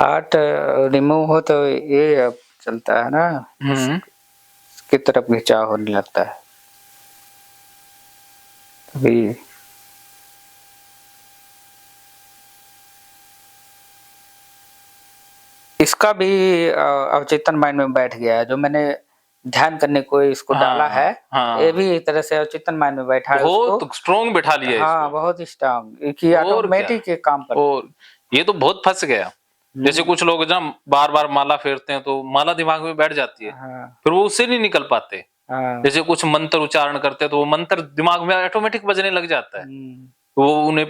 That remove हो तो ये अब चलता है ना, इसकी तरफ खिंचाव होने लगता है तभी। इसका भी अवचेतन माइंड में बैठ गया है, जो मैंने ध्यान करने को इसको डाला है। ये भी एक तरह से अवचेतन माइंड में बैठा है, बहुत स्ट्रॉन्ग बैठा लिया है इसको। बहुत स्ट्रॉन्ग कि ऑटोमेटिक के काम करता है। और ये तो बहुत फंस गया। जैसे कुछ लोग ना बार बार माला फेरते हैं तो माला दिमाग में बैठ जाती है, फिर वो उससे नहीं निकल पाते। जैसे कुछ मंत्र उच्चारण करते हैं तो वो मंत्र दिमाग में ऑटोमेटिक बजने लग जाता है, वो उन्हें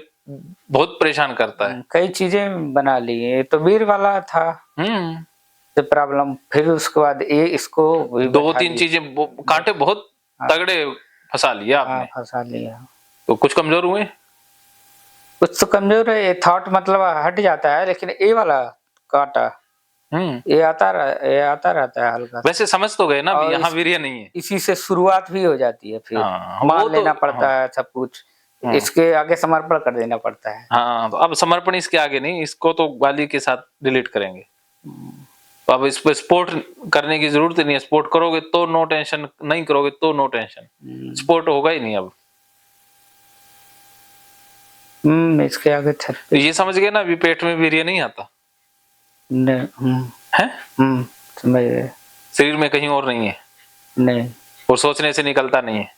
बहुत परेशान करता है। कई चीजें बना ली, ये तो वीर वाला था तो प्रॉब्लम, फिर उसके बाद ये इसको 2-3 चीजें कांटे बहुत तगड़े फंसा लिया आपने। फंसा लिया तो कुछ कमजोर हुए, कुछ तो कमजोर है। ये थॉट मतलब हट जाता है, लेकिन ये वाला कांटा ये आता रहता है हल्का। वैसे समझ तो गए ना भी यहाँ वीर्य नहीं है, इसी से शुरुआत भी हो जाती है, फिर मान लेना पड़ता है सब कुछ, इसके आगे समर्पण कर देना पड़ता है। हाँ, तो अब समर्पण इसके आगे नहीं, इसको तो गाली के साथ डिलीट करेंगे। तो अब इस पे स्पोर्ट करने की जरूरत नहीं है। स्पोर्ट करोगे तो नो टेंशन, नहीं करोगे तो नो टेंशन, स्पोर्ट होगा ही नहीं अब। इसके आगे तो ये समझ गए ना, अभी पेट में वीर्य नहीं आता है। समझ गए। शरीर में कहीं और नहीं है, नहीं, और सोचने से निकलता नहीं है,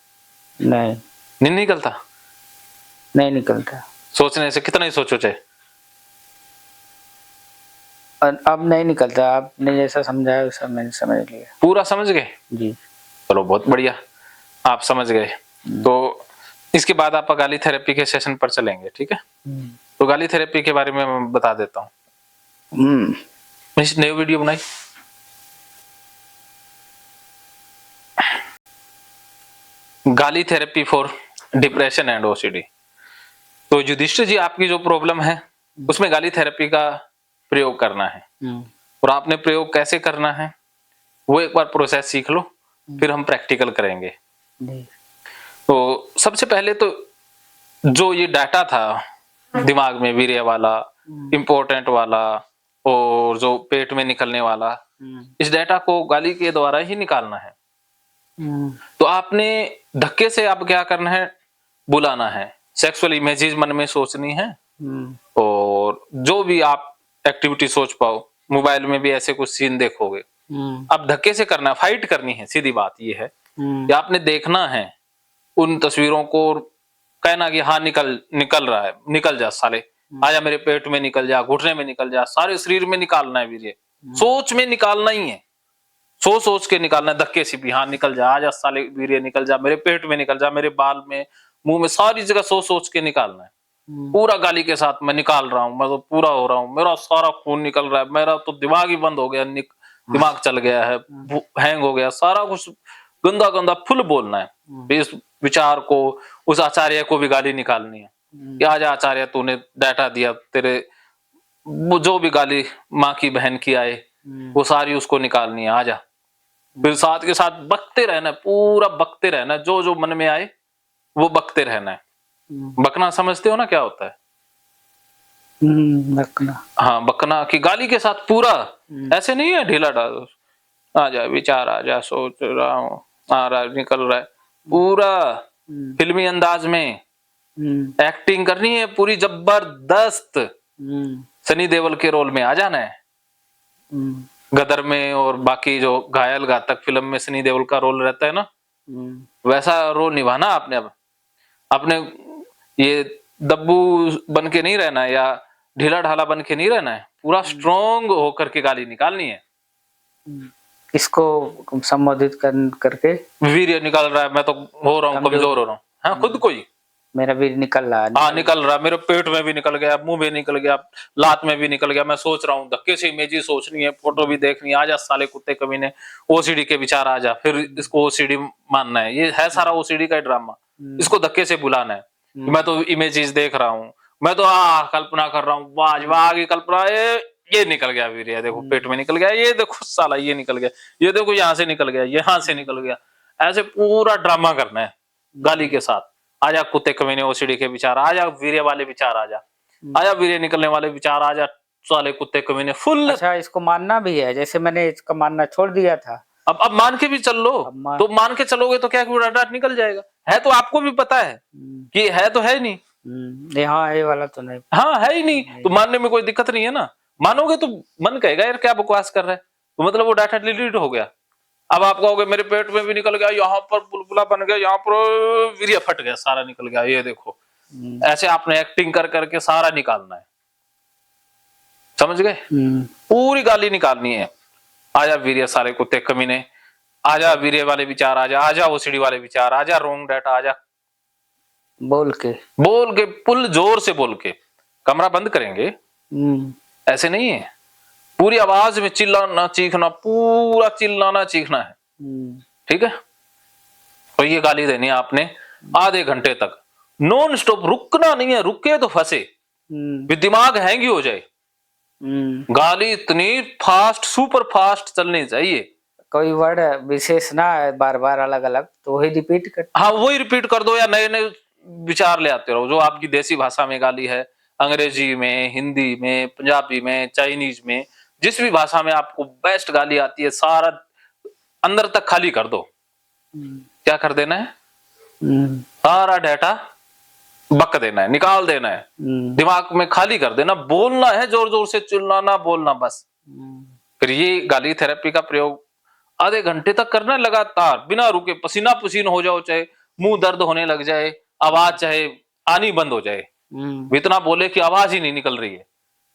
नहीं निकलता, नहीं निकलता। सोचने से कितना ही सोचो चाहे, अब नहीं निकलता। आपने जैसा समझाया वैसा मैंने समझ लिया। पूरा समझ गए जी, चलो बहुत बढ़िया, आप समझ गए। तो इसके बाद आप गाली थेरेपी के सेशन पर चलेंगे, ठीक है। तो गाली थेरेपी के बारे में मैं बता देता हूँ। नई वीडियो बनाई, गाली therapy for depression and OCD. तो युधिष्ठिर जी, आपकी जो प्रॉब्लम है उसमें गाली थेरेपी का प्रयोग करना है, और आपने प्रयोग कैसे करना है वो एक बार प्रोसेस सीख लो, फिर हम प्रैक्टिकल करेंगे। तो सबसे पहले तो जो ये डाटा था दिमाग में, वीर्य वाला, इंपॉर्टेंट वाला और जो पेट में निकलने वाला, इस डाटा को गाली के द्वारा ही निकालना है। तो आपने धक्के से अब क्या करना है, बुलाना है, सेक्सुअल इमेजेस मन में सोचनी है, और जो भी आप एक्टिविटी सोच पाओ, मोबाइल में भी ऐसे कुछ सीन देखोगे, अब धक्के से करना, फाइट करनी है। सीधी बात ये है कि आपने देखना है उन तस्वीरों को, कहना कि हाँ निकल रहा है, निकल जा साले, आजा मेरे पेट में निकल जा, घुटने में निकल जा, सारे शरीर में निकालना है वीर्य, सोच में निकालना ही है, सोच के निकालना है, धक्के से भी हाँ निकल जा, आजा साले वीर्य निकल जा, मेरे पेट में निकल जा, मेरे बाल में, मुंह में, सारी जगह सोच के निकालना है। पूरा गाली के साथ मैं निकाल रहा हूँ, मैं तो पूरा हो रहा हूँ, मेरा सारा खून निकल रहा है, मेरा तो दिमाग ही बंद हो गया, दिमाग चल गया है, हैंग हो गया, सारा कुछ गंदा गंदा फुल बोलना है। इस विचार को, उस आचार्य को भी गाली निकालनी है कि आज आचार्य तूने डाटा दिया, तेरे जो भी गाली माँ की बहन की आए वो सारी उसको निकालनी है, आजा। फिर साथ के साथ बकते रहना, पूरा बकते रहना, जो जो मन में आए वो बकते रहना है। बकना समझते हो ना क्या होता है? बकना, हाँ बकना, कि गाली के साथ पूरा, ऐसे नहीं है ढीला डाल, आजा विचार, आजा सोच रहा हूँ, आ रहा निकल रहा है, पूरा फिल्मी अंदाज में एक्टिंग करनी है पूरी जबरदस्त। सनी देओल के रोल में आ जाना है, गदर में और बाकी जो घायल घातक फिल्म में सनी देओल का रोल रहता है ना, वैसा रोल निभाना आपने। अब आपने ये दब्बू बन के नहीं रहना है या ढीला ढाला बन के नहीं रहना है, पूरा स्ट्रॉन्ग होकर के गाली निकालनी है। इसको संबोधित करके वीर्य निकल रहा है, मैं तो हो रहा हूँ, कमजोर हो रहा हूँ, हाँ खुद को ही, मेरा वीर्य निकल रहा है, हाँ निकल रहा है, मेरे पेट में भी निकल गया, मुंह में निकल गया, लात में भी निकल गया, मैं सोच रहा हूँ, धक्के से इमेजेस सोचनी है, फोटो भी देखनी है, आजा साले कुत्ते कमीने, ओसीडी के विचार आजा, फिर इसको ओसीडी मानना है। ये है सारा ओसीडी का ड्रामा, इसको धक्के से बुलाना है। मैं तो इमेजेस देख रहा हूँ, मैं तो कल्पना कर रहा हूँ, वाह की कल्पना, ये निकल गया वीर्य, देखो पेट में निकल गया, ये देखो साला ये निकल गया, ये देखो यहाँ से निकल गया, यहाँ से निकल गया, ऐसे पूरा ड्रामा करना है गाली के साथ। आजा कुत्ते कमीने ओसीडी के विचार, आजा वीर्य वाले विचार, आजा वीर्य निकलने वाले विचार, आजा साले कुत्ते कमीने फुल। अच्छा, इसको मानना भी है, जैसे मैंने इसका मानना छोड़ दिया था। अब मान के भी चल लो, तो मान के चलोगे तो क्या डाटा निकल जाएगा। है तो आपको भी पता है कि है तो है नहीं। हाँ, ये वाला तो नहीं। हाँ है ही नहीं, तो मानने में कोई दिक्कत नहीं है ना। मानोगे तो मन कहेगा यार क्या बकवास कर रहा है, तो मतलब वो डाटा डिलीट हो गया। अब आप कहोगे मेरे पेट में भी निकल गया, यहाँ पर बुलबुला बन गया, यहाँ पर वीर्य फट गया, सारा निकल गया, ये देखो। ऐसे आपने एक्टिंग कर करके सारा निकालना है, समझ गए। पूरी गाली निकालनी है। आजा वीर्य सारे कुत्ते कमीने, आजा वीर्य वाले विचार, आजा ओसीडी वाले विचार, आजा रोंग डाटा, आजा। बोल के फुल जोर से बोल के। कमरा बंद करेंगे, ऐसे नहीं है, पूरी आवाज में चिल्लाना चीखना, पूरा चिल्लाना चीखना है, ठीक है। तो ये गाली देनी है आपने आधे घंटे तक, नॉन स्टॉप, रुकना नहीं है, रुके तो फंसे, दिमाग हैंगी हो जाए। गाली इतनी फास्ट, सुपर फास्ट चलनी चाहिए। कोई वर्ड विशेष ना है, बार बार अलग अलग, तो वही रिपीट कर। हाँ वही रिपीट कर दो, या नए नए विचार ले आते रहो, जो आपकी देसी भाषा में गाली है, अंग्रेजी में, हिंदी में, पंजाबी में, चाइनीज में, जिस भी भाषा में आपको बेस्ट गाली आती है, सारा अंदर तक खाली कर दो। क्या कर देना है, सारा डाटा बक देना है, निकाल देना है, दिमाग में खाली कर देना, बोलना है जोर जोर से, चिल्लाना, बोलना, बस। फिर ये गाली थेरेपी का प्रयोग आधे घंटे तक करना है लगातार, बिना रुके, पसीना पसीन हो जाओ, चाहे मुंह दर्द होने लग जाए, आवाज चाहे आनी बंद हो जाए, इतना बोले कि आवाज ही नहीं निकल रही है,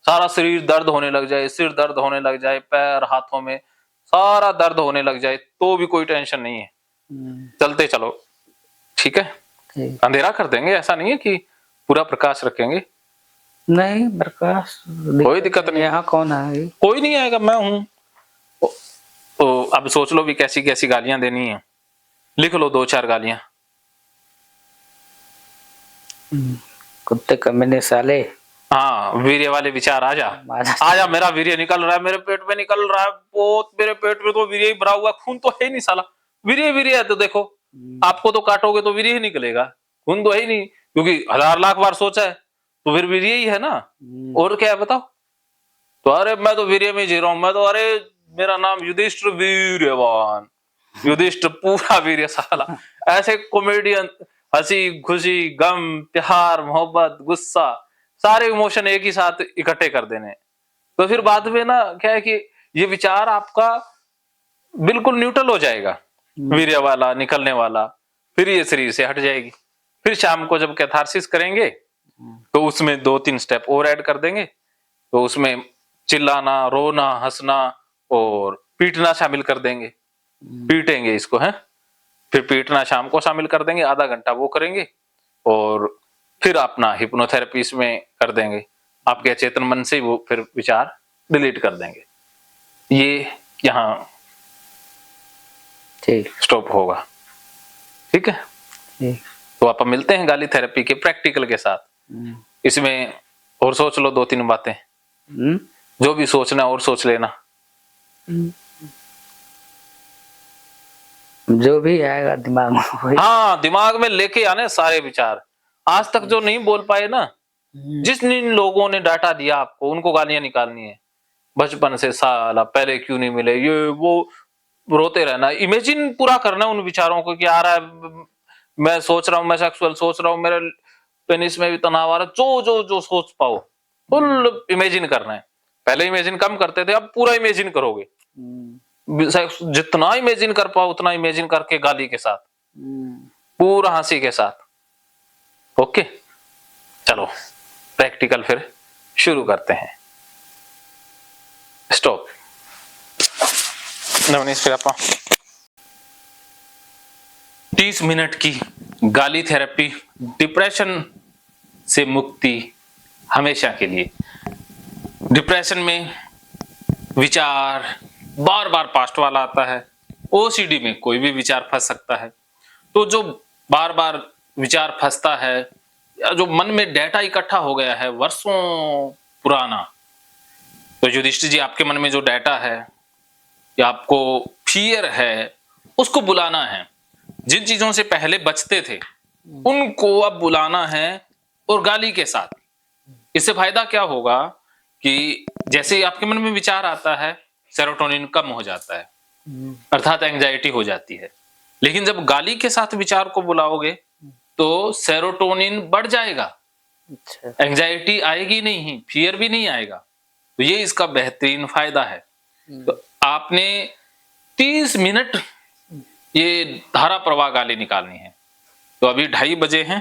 सारा शरीर दर्द होने लग जाए, सिर दर्द होने लग जाए, पैर हाथों में सारा दर्द होने लग जाए, तो भी कोई टेंशन नहीं है, चलते चलो, ठीक है। अंधेरा कर देंगे, ऐसा नहीं है कि पूरा प्रकाश रखेंगे, नहीं प्रकाश कोई दिक्कत नहीं। यहाँ कौन है, कोई नहीं आएगा, मैं हूं। तो अब सोच लो भी कैसी कैसी गालियां देनी है, लिख लो 2-4 गालियां। कुत्ते कमीने साले, हाँ वीर्य वाले विचार, आजा आजा, मेरा वीर्य निकल रहा है, मेरे पेट में निकल रहा है, बहुत, मेरे पेट में तो वीर्य ही भरा हुआ, खून तो है ही नहीं साला, वीर्य वीर्य है तो देखो, आपको तो काटोगे तो वीर्य ही निकलेगा, खून तो है ही नहीं, क्योंकि 1000 लाख बार सोचा है, तो फिर वीर्य ही है ना, और क्या है बताओ। तो अरे मैं तो वीर्य में जी रहा हूं, मैं तो, अरे मेरा नाम युधिष्ठिर वीर्यवान, युधिष्ठिर पूरा वीर्य साला। ऐसे कॉमेडियन, हंसी खुशी, गम, प्यार, मोहब्बत, गुस्सा, सारे इमोशन एक ही साथ इकट्ठे कर देने। तो फिर बाद में ना क्या है कि ये विचार आपका बिल्कुल न्यूट्रल हो जाएगा, वीर्य वाला निकलने वाला, फिर ये शरीर से हट जाएगी। फिर शाम को जब कैथारसिस करेंगे तो उसमें 2-3 स्टेप और ऐड कर देंगे, तो उसमें चिल्लाना, रोना, हंसना और पीटना शामिल कर देंगे, पीटेंगे इसको, है। फिर पीटना शाम को शामिल कर देंगे, आधा घंटा वो करेंगे, और फिर अपना हिप्नोथेरेपी इसमें कर देंगे, आपके अचेतन मन से वो फिर विचार डिलीट कर देंगे। ये यहाँ ठीक स्टॉप होगा, ठीक है। तो आप मिलते हैं गाली थेरेपी के प्रैक्टिकल के साथ। इसमें और सोच लो 2-3 बातें, जो भी सोचना और सोच लेना, जो भी आएगा दिमाग में। हाँ दिमाग में लेके आने सारे विचार, आज तक जो नहीं बोल पाए ना, जिस लोगों ने डाटा दिया आपको, उनको गालियां निकालनी है बचपन से, साला पहले क्यों नहीं मिले, ये वो रोते रहना, इमेजिन पूरा करना उन विचारों को कि आ रहा है, मैं सोच रहा हूं, मैं सेक्सुअल सोच रहा हूं, मेरे पेनिस में भी तनाव आ रहा है, जो जो जो सोच पाओ फुल इमेजिन करना है। पहले इमेजिन कम करते थे, अब पूरा इमेजिन करोगे, जितना इमेजिन कर पाओ उतना इमेजिन करके गाली के साथ, पूरा हंसी के साथ। ओके चलो प्रैक्टिकल फिर शुरू करते हैं। स्टॉप। नवनीश फिर आपा 30 मिनट की गाली थेरेपी, डिप्रेशन से मुक्ति हमेशा के लिए। डिप्रेशन में विचार बार बार पास्ट वाला आता है, ओसीडी में कोई भी विचार फंस सकता है, तो जो बार बार विचार फंसता है, या जो मन में डेटा इकट्ठा हो गया है वर्षों पुराना, तो युधिष्ठिर जी आपके मन में जो डेटा है या आपको फियर है, उसको बुलाना है। जिन चीजों से पहले बचते थे उनको अब बुलाना है, और गाली के साथ। इससे फायदा क्या होगा कि जैसे ही आपके मन में विचार आता है, सेरोटोनिन कम हो जाता है, अर्थात एंजाइटी हो जाती है। लेकिन जब गाली के साथ विचार को बुलाओगे तो सेरोटोनिन बढ़ जाएगा, अच्छा। एंजाइटी आएगी नहीं, फियर भी नहीं आएगा। तो ये इसका बेहतरीन फायदा है। तो आपने 30 मिनट ये धारा प्रवाह गाली निकालनी है। तो अभी 2:30 बजे हैं,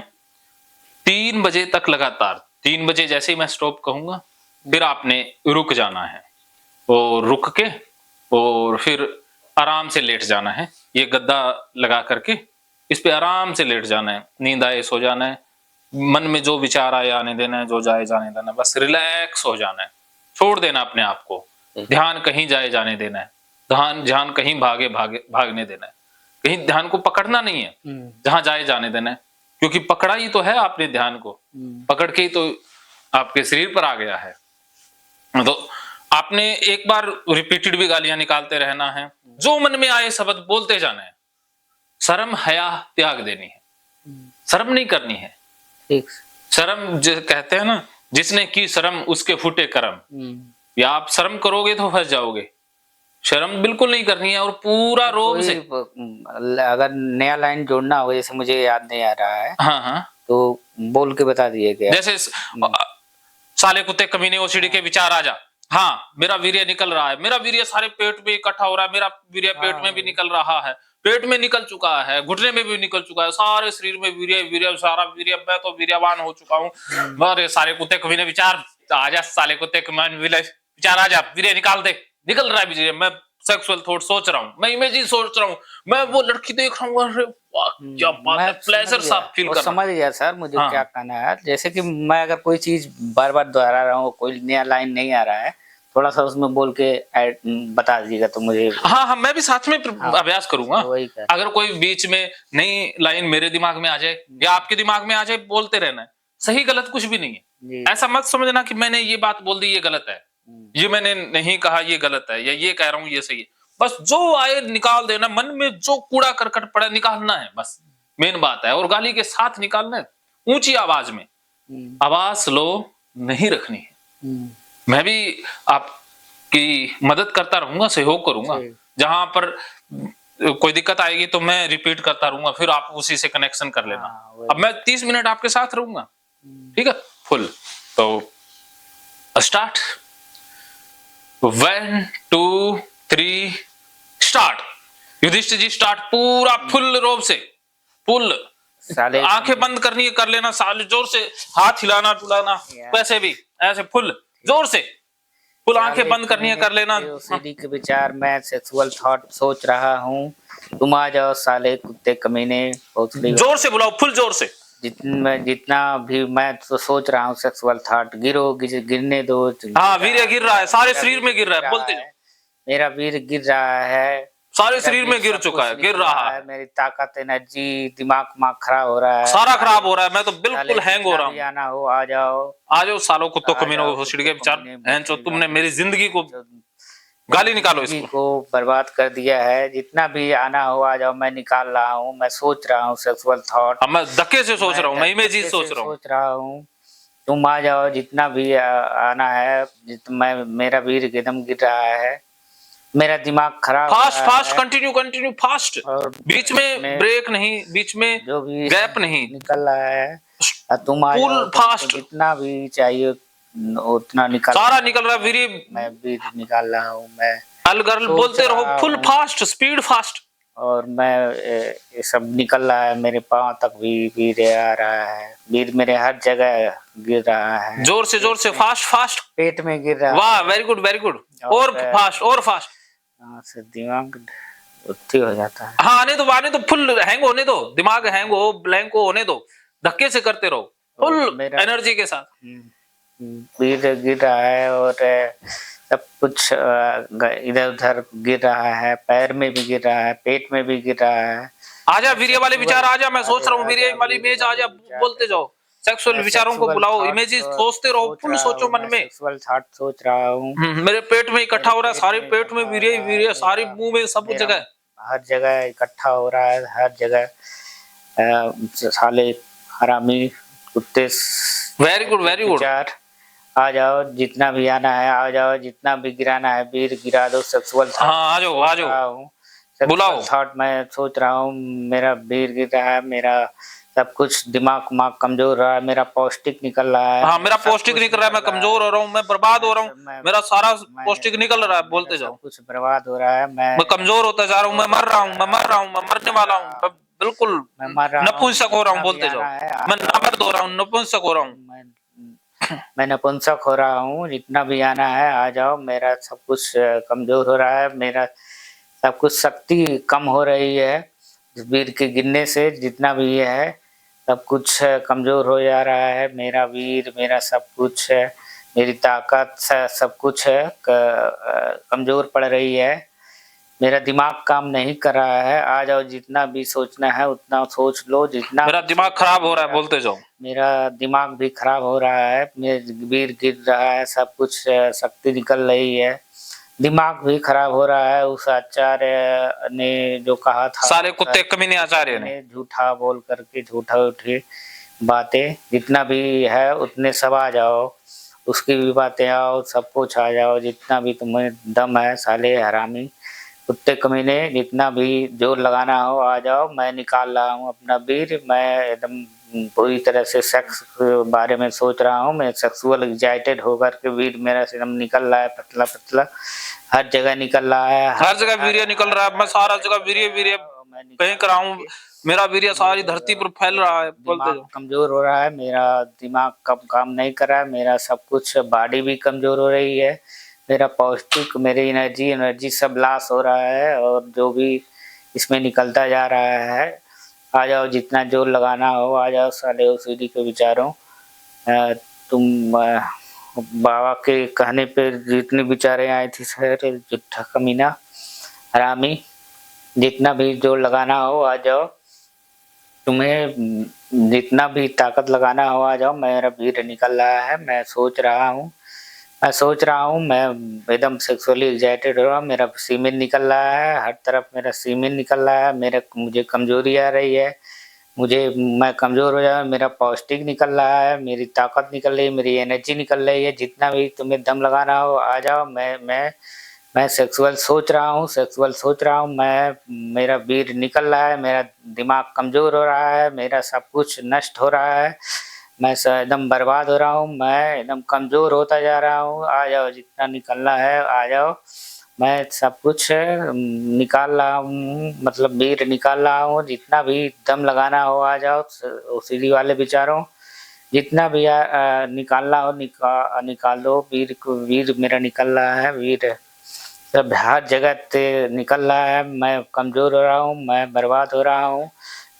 3 बजे तक लगातार, 3 बजे जैसे ही मैं स्टॉप कहूंगा फिर आपने रुक जाना है, और रुक के और फिर आराम से लेट जाना है। ये गद्दा लगा करके इस पे आराम से लेट जाना है, नींद आए सो जाना है, मन में जो विचार आए आने देना है, जो जाए जाने देना है, बस रिलैक्स हो जाना है, छोड़ देना अपने आप को, ध्यान कहीं जाए जाने देना है, ध्यान कहीं भागने देना है, कहीं ध्यान को पकड़ना नहीं है, जहां जाए जाने देना है। क्योंकि पकड़ा ही तो है आपने ध्यान को, पकड़ के ही तो आपके शरीर पर आ गया है। तो आपने एक बार रिपीटेड भी गालियां निकालते रहना है, जो मन में आए शब्द बोलते जाना है, शर्म हया त्याग देनी है, शर्म नहीं करनी है। ठीक। शर्म जो कहते हैं ना, जिसने की शर्म उसके फूटे कर्म, या आप शर्म करोगे तो फंस जाओगे, शर्म बिल्कुल नहीं करनी है। और पूरा रोब से अगर नया लाइन जोड़ना हो, जैसे मुझे याद नहीं आ रहा है, हाँ हाँ, तो बोल के बता दिए क्या? जैसे साले कुत्ते कमीने ओसीडी के विचार आ जा, हाँ मेरा वीर्य निकल रहा है, मेरा वीर्य सारे पेट में इकट्ठा हो रहा है, मेरा वीर्य पेट में भी निकल रहा है, पेट में निकल चुका है, घुटने में भी निकल चुका है, सारे शरीर में वीर्य वीर्य सारा वीर्य, मैं तो वीर्यवान हो चुका हूँ। अरे सारे कुत्ते कमीने विचार आजा, साले कुत्ते कमीने विचार आजा, वीर्य निकाल दे, निकल रहा है वीर्य, मैं सेक्सुअल थॉट सोच रहा हूँ, मैं इमेजिन सोच रहा हूँ, मैं वो लड़की देख रहा हूँ, अरे वाह क्या बात है, प्लेजर सा फील कर रहा हूं। समझ गया सर मुझे क्या कहना है। जैसे कि मैं अगर कोई चीज बार बार दोहरा रहा हूँ, कोई नया लाइन नहीं आ रहा है, थोड़ा सा उसमें बोल के बता दीजिएगा तो मुझे। हाँ हाँ, मैं भी साथ में अभ्यास करूंगा। अगर कोई बीच में नई लाइन मेरे दिमाग में आ जाए या आपके दिमाग में आ जाए, बोलते रहना है, सही गलत कुछ भी नहीं है। ऐसा मत समझना कि मैंने ये बात बोल दी ये गलत है, ये मैंने नहीं कहा ये गलत है, या ये कह रहा हूँ ये सही है। बस जो आए निकाल देना, मन में जो कूड़ा करकट पड़ा निकालना है, बस मेन बात है। और गाली के साथ निकालना है, ऊंची आवाज में, आवाज स्लो नहीं रखनी है। मैं भी आपकी मदद करता रहूंगा, सहयोग करूंगा, जहां पर कोई दिक्कत आएगी तो मैं रिपीट करता रहूंगा, फिर आप उसी से कनेक्शन कर लेना। अब मैं 30 मिनट आपके साथ रहूंगा, ठीक है, फुल। तो स्टार्ट, 1 2 3 स्टार्ट। युधिष्ठिर जी स्टार्ट, पूरा फुल रोब से, फुल आंखें बंद करनी है, कर लेना, साले जोर से हाथ हिलाना डुलाना, वैसे भी ऐसे फुल जोर से, फुल आंखें बंद करनी है, कर लेना। ओसीडी के विचार, मैं सेक्सुअल थॉट सोच रहा हूँ, तुम आ जाओ साले कुत्ते कमीने। जोर से बुलाओ, फुल जोर से। जितना भी मैं तो सोच रहा हूँ सेक्सुअल थॉट, गिरने दो। हाँ, वीर्य गिर रहा है, सारे शरीर में गिर रहा है, बोलते जाओ। मेरा वीर गिर रहा है, सारे शरीर में गिर चुका है, गिर रहा है, मेरी ताकत एनर्जी दिमाग खराब हो रहा है, सारा खराब हो रहा है, मैं तो बिल्कुल हैंग हो रहा हूँ। आना हो आ जाओ, आ जाओ सालों कुत्तों कमीनों ओसीडी के विचार, तुमने मेरी जिंदगी को गाली निकालो, इसको बर्बाद कर दिया है। जितना भी आना हो आ जाओ, मैं निकाल रहा हूँ, मैं सोच रहा हूँ सेक्सुअल थॉट, मैं धक्के से सोच रहा हूँ, मैं इमेजिन सोच रहा हूँ, तुम आ जाओ, जितना भी आना है, मेरा वीर एकदम गिर रहा है, मेरा दिमाग खराब, फास्ट कंटिन्यू फास्ट, बीच में ब्रेक नहीं, बीच में जो भी गैप नहीं, निकल रहा है, तुम आ जाओ, फास्ट, जितना भी चाहिए उतना निकाल, सारा निकल रहा है वीर, मैं भी निकाल रहा हूँ, मैं अलगर्ल बोलते रहो, फुल फास्ट, स्पीड फास्ट, और मैं ये सब निकल रहा है, मेरे पांव तक भी वीर आ रहा है, वीर मेरे हर जगह गिर रहा है, जोर से फास्ट, पेट में गिर रहा है। वाह, वेरी गुड, और फास्ट, से दिमाग उत्ती हो जाता है। हाँ, आने तो फुल हैंग होने दो, दिमाग हैंग हो, ब्लैंक हो होने दो, धक्के से करते रहो, फुल एनर्जी के साथ। वीर गिर रहा है और सब कुछ इधर उधर गिर रहा है, पैर में भी गिर रहा है, पेट में भी गिर रहा है। आजा वीर्य वाले विचार, आजा, मैं सोच रहा हूँ वीर्य वाली इमेज, आजा, बोलते जाओ, सेक्सुअल विचारों को बुलाओ, इमेजेस सोचते रहो, फुल सोचो मन में, सेक्सुअल थॉट सोच रहा हूँ, मेरे पेट में इकट्ठा हो रहा है, सारे पेट में वीर्य, सारी मुंह में, सब जगह, हर जगह इकट्ठा हो रहा है, हर जगह साले हरामी कुत्ते, वेरी गुड, आ जाओ, जितना भी आना है आ जाओ, जितना भी गिराना है वीर गिरा दो। सेक्सुअल हाँ आ जाओ आ जाओ, बुलाओ। थॉट मैं सोच रहा हूँ, मेरा वीर गिर रहा है, मेरा सब कुछ दिमाग कमजोर रहा है, मेरा पौष्टिक निकल रहा है, हाँ मेरा सब पौष्टिक कुछ निकल रहा है, मैं निकल रहा है। कमजोर हो रहा हूँ, मैं बर्बाद हो रहा हूँ, मैं मेरा सारा मैं पौष्टिक निकल रहा है, मेरा बोलते सब जाओ। कुछ बर्बाद हो रहा है, मैं कमजोर होता जा रहा हूँ, मैं मर रहा हूँ, मैं मर रहा हूँ, मैं मरने वाला हूँ, मैं बिल्कुल मैं मर रहा हूँ, नपुंसक हो रहा हूँ, जितना भी बोलते आना जाओ। है आ मैं जाओ। नामर्द हो रहा हूँ, नपुंसक हो रहा हूँ। मैं नपुंसक हो रहा हूँ, जितना भी आना है आ जाओ। मेरा सब कुछ कमजोर हो रहा है, मेरा सब कुछ शक्ति कम हो रही है वीर के गिरने से। जितना भी ये है सब कुछ कमजोर हो जा रहा है, मेरा वीर, मेरा सब कुछ है, मेरी ताकत सब कुछ है कमजोर पड़ रही है। मेरा दिमाग काम नहीं कर रहा है, आ जाओ, जितना भी सोचना है उतना सोच लो, जितना मेरा भी दिमाग खराब हो रहा है, बोलते जाओ। मेरा दिमाग भी खराब हो रहा है, मेरे वीर गिर रहा है, सब कुछ शक्ति निकल रही है, दिमाग भी खराब हो रहा है। उस आचार्य ने जो कहा था, साले कुत्ते कमीने आचार्य ने। मैंने झूठा बोल करके झूठा उठी बातें, जितना भी है उतने सब आ जाओ, उसकी भी बातें आओ, सब कुछ आ जाओ, जितना भी तुम्हें दम है साले हरामी कुत्ते कमीने, जितना भी जोर लगाना हो आ जाओ। मैं निकाल रहा हूँ अपना वीर, मैं एकदम पूरी तरह से सेक्स के बारे में सोच रहा हूँ, मैं सेक्सुअल एक्साइटेड होकर के वीर मेरा एकदम निकल रहा है, पतला पतला हर जगह निकल रहा है, हर जगह वीर्य निकल रहा है, मैं सारा जगह वीर्य वीर्य मैं कहीं निकाल कर रहा हूँ, करके मेरा वीर्य सारी धरती पर फैल मेरा रहा है, बोलते दिमाग जाओ। कमजोर हो रहा है, मेरा दिमाग कम काम नहीं कर रहा है, मेरा सब कुछ बॉडी भी कमजोर हो रही है, मेरा पौष्टिक मेरी एनर्जी सब लॉस हो रहा है, और जो भी इसमें निकलता जा रहा है। आ जाओ, जितना जोर लगाना हो आ जाओ साले ओसीडी के विचारों। तुम बाबा के कहने पे जितनी विचारें आई थी सर, झूठा कमीना हरामी, जितना भी जोर लगाना हो आ जाओ, तुम्हें जितना भी ताकत लगाना हो आ जाओ। मेरा वीर निकल रहा है, मैं सोच रहा हूँ, मैं एकदम सेक्सुअली एक्साइटेड हो रहा हूँ, मेरा सीमेन निकल रहा है, हर तरफ मेरा सीमेन निकल रहा है, मुझे कमजोरी आ रही है, मैं कमजोर हो जा, मेरा पौष्टिक निकल रहा है, मेरी ताकत निकल रही है, मेरी एनर्जी निकल रही है, जितना भी तुम्हें दम लगाना हो आ जाओ। मैं सेक्सुअल सोच रहा हूँ, मेरा वीर निकल रहा है, मेरा दिमाग कमजोर हो रहा है, मेरा सब कुछ नष्ट हो रहा है, मैं एकदम बर्बाद हो रहा हूँ, मैं एकदम कमजोर होता जा रहा हूँ। आ जाओ, जितना निकलना है आ जाओ, मैं सब कुछ निकाल रहा हूँ, मतलब वीर निकाल रहा हूँ, जितना भी दम लगाना हो आ जाओ। ओसीडी वाले विचारों, जितना भी निकालना हो निकाल दो, वीर मेरा निकल रहा है, वीर सब हर जगह से निकल रहा है, मैं कमजोर हो रहा हूँ, मैं बर्बाद हो रहा हूँ,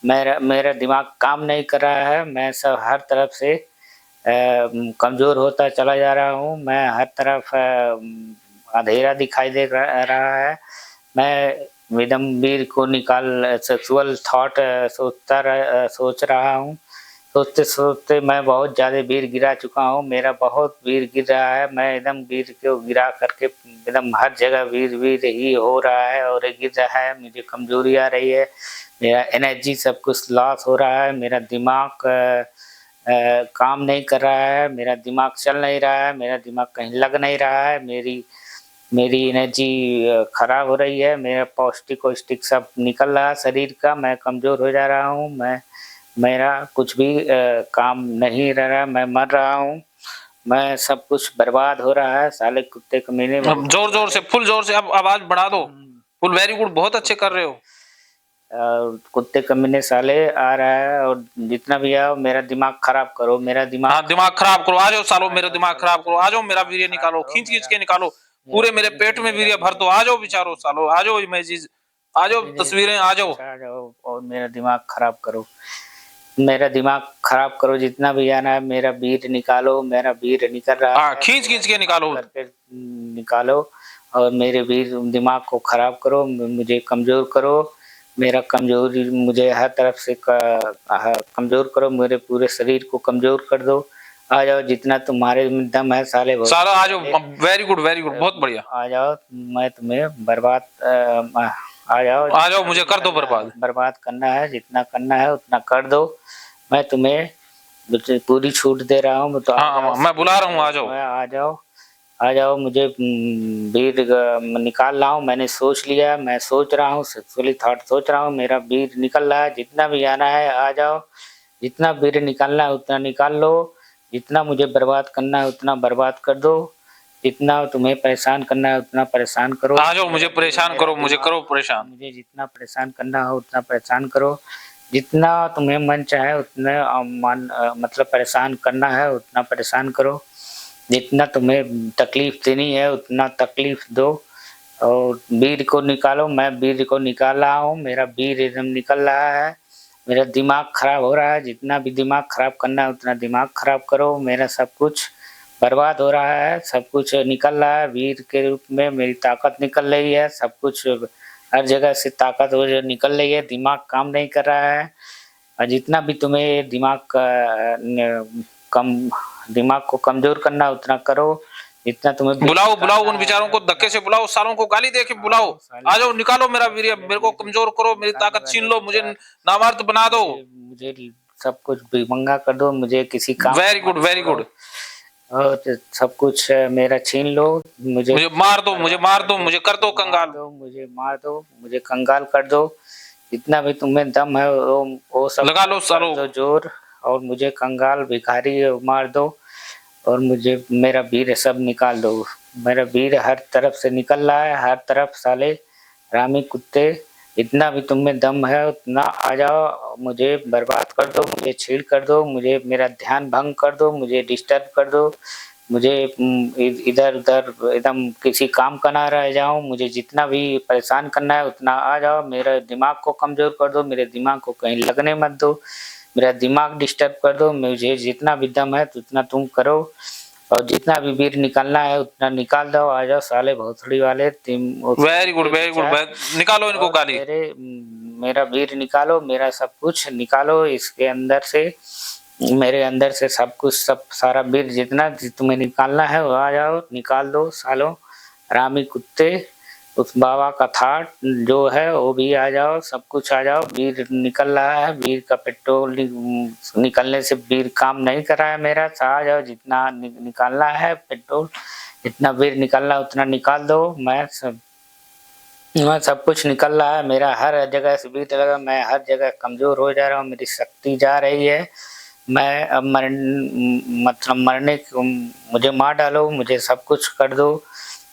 मेरा दिमाग काम नहीं कर रहा है, मैं सब हर तरफ से कमजोर होता चला जा रहा हूँ, मैं हर तरफ अंधेरा दिखाई दे रहा है, मैं एकदम वीर को निकाल सेक्सुअल थॉट सोच रहा हूँ, सोचते सोचते मैं बहुत ज़्यादा वीर गिरा चुका हूँ, मेरा बहुत वीर गिर रहा है, मैं एकदम वीर को गिरा करके एकदम हर जगह वीर वीर ही हो रहा है और गिर रहा है, मुझे कमजोरी आ रही है, मेरा एनर्जी सब कुछ लॉस हो रहा है, मेरा दिमाग काम नहीं कर रहा है, मेरा दिमाग चल नहीं रहा है, मेरा दिमाग कहीं लग नहीं रहा है, मेरी मेरी एनर्जी खराब हो रही है, मेरा पौष्टिक वौष्टिक सब निकल रहा है शरीर का, मैं कमजोर हो जा रहा हूँ, मेरा कुछ भी काम नहीं रह रहा, मैं मर रहा हूँ, मैं सब कुछ बर्बाद हो रहा है, साले कुत्ते कमीने अब जोर जोर से, फुल जोर से, अब आवाज बढ़ा दो, फुल, वेरी गुड, बहुत अच्छे कर रहे हो। कुत्ते कमीने साले आ रहा है, और जितना भी आओ मेरा दिमाग खराब करो, मेरा दिमाग हाँ दिमाग खराब करो, आ जाओ सालो, मेरा दिमाग खराब करो, आ जाओ, मेरा वीर्य निकालो, खींच खींच के निकालो, पूरे मेरे पेट में वीर्य भर दो, आ जाओ बिचारो सालो, आ जाओ इमेजेस, आ जाओ तस्वीरें, आ जाओ। आ जाओ और मेरा दिमाग खराब करो, मेरा दिमाग खराब करो, जितना भी आना है मेरा वीर निकालो, मेरा वीर निकल रहा हाँ है, खींच खींच के निकालो। करके निकालो, और मेरे वीर दिमाग को खराब करो, मुझे कमजोर करो, मेरा कमजोरी मुझे हर तरफ से कमजोर करो, मेरे पूरे शरीर को कमजोर कर दो। आ जाओ, जितना तुम्हारे में दम है साले सालो आ जाओ, वेरी गुड, बहुत बढ़िया। आ जाओ, मैं तुम्हें बर्बाद आ जाओ, मुझे कर दो बर्बाद। बर्बाद करना है, जितना करना है उतना कर दो, मैं तुम्हें पूरी छूट दे रहा हूँ तो हाँ मैं बुला रहा हूँ, आ जाओ। आ जाओ, आ जाओ। मुझे बीर निकाल रहा हूँ, मैंने सोच लिया, मैं सोच रहा हूँ, सेक्सुअली थॉट सोच रहा हूँ, मेरा बीर निकल रहा है। जितना भी आना है आ जाओ, जितना बीर निकालना है उतना निकाल लो, जितना मुझे बर्बाद करना है उतना बर्बाद कर दो, जितना तुम्हें परेशान करना है उतना परेशान करो। आ जाओ, मुझे परेशान करो, मुझे करो परेशान। मुझे जितना परेशान करना हो उतना परेशान करो, जितना तुम्हें मन चाहे उतना मतलब परेशान करना है उतना परेशान करो, जितना तुम्हें तकलीफ देनी है उतना तकलीफ दो, और बीर को निकालो। मैं बीर को निकाल रहा हूँ, मेरा बीर एकदम निकल रहा है, मेरा दिमाग खराब हो रहा है, जितना भी दिमाग खराब करना है उतना दिमाग खराब करो। मेरा सब कुछ बर्बाद हो रहा है, सब कुछ निकल रहा है, वीर के रूप में मेरी ताकत निकल रही है, सब कुछ हर जगह से ताकत वो जो निकल रही है, दिमाग काम नहीं कर रहा है। और जितना भी तुम्हें दिमाग को कमजोर करना है उतना करो, जितना तुम्हें बुलाओ बुलाओ उन विचारों को, धक्के से बुलाओ, सालों को गाली दे के बुलाओ। आ जाओ, निकालो मेरा वीर्य, मेरे को कमजोर करो, मेरी ताकत छीन लो, मुझे नामर्द बना दो। मुझे सब कुछ भिखमंगा कर दो, मुझे किसी काम वेरी गुड, वेरी गुड। और सब कुछ मेरा छीन लो, मुझे मार दो, मुझे मार दो, मुझे कर दो कंगाल, मुझे मार दो, मुझे कंगाल कर दो, जितना भी तुम्हें दम है वो सब लगा लो सालो जोर, और मुझे कंगाल भिखारी मार दो, और मुझे मेरा वीर सब निकाल दो। मेरा वीर हर तरफ से निकल रहा है, हर तरफ साले रामी कुत्ते, इतना भी तुममें दम है उतना आ जाओ, मुझे बर्बाद कर दो, मुझे छीड़ कर दो, मुझे मेरा ध्यान भंग कर दो, मुझे डिस्टर्ब कर दो, मुझे इधर उधर एकदम किसी काम का ना रह जाऊं, मुझे जितना भी परेशान करना है उतना आ जाओ, मेरे दिमाग को कमजोर कर दो, मेरे दिमाग को कहीं लगने मत दो, मेरा दिमाग डिस्टर्ब कर दो, मुझे जितना भी दम है उतना तुम करो, और जितना भी वीर निकालना है उतना निकाल दो। आ जाओ साले भोसड़ी वाले वेरी गुड, वेरी गुड। निकालो इनको गाली, मेरा वीर निकालो, मेरा सब कुछ निकालो इसके अंदर से, मेरे अंदर से सब कुछ, सब सारा वीर जितना तुम्हें निकालना है वो आ जाओ, निकाल दो सालों रामी कुत्ते। उस बाबा का थाट जो है वो भी आ जाओ, सब कुछ आ जाओ, वीर निकल रहा है, वीर का पेट्रोल निकलने से वीर काम नहीं कर रहा है मेरा, आ जाओ जितना निकालना है पेट्रोल, जितना वीर निकलना है उतना निकाल दो। मैं सब कुछ निकल रहा है, मेरा हर जगह से वीर लगा, मैं हर जगह कमजोर हो जा रहा हूँ, मेरी शक्ति जा रही है, मैं अब मतलब मरने मुझे मार डालो, मुझे सब कुछ कर दो,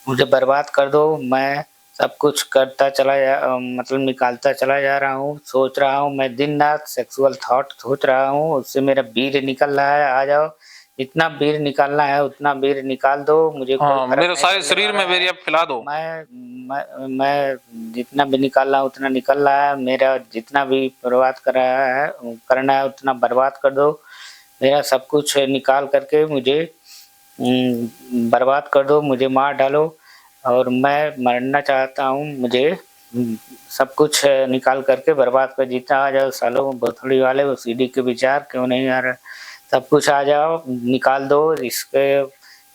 मुझे बर्बाद कर दो, मैं सब कुछ करता चला मतलब निकालता चला जा रहा हूँ, सोच रहा हूँ, मैं दिन रात सेक्सुअल थॉट सोच रहा हूँ, उससे मेरा वीर निकल रहा है। आ जाओ, जितना वीर निकालना है उतना वीर निकाल दो, मुझे मेरे सारे शरीर में वीर्य फैला दो। मैं जितना भी निकालना है उतना निकल रहा है, मेरा जितना भी बर्बाद कर रहा है करना है उतना बर्बाद कर दो, मेरा सब कुछ निकाल करके मुझे बर्बाद कर दो, मुझे मार डालो, और मैं मरना चाहता हूँ, मुझे सब कुछ निकाल करके बर्बाद कर, जितना आ जाओ सालों भोसड़ी वाले, वो सीडी के विचार क्यों नहीं आ रहा, सब कुछ आ जाओ, निकाल दो इसके,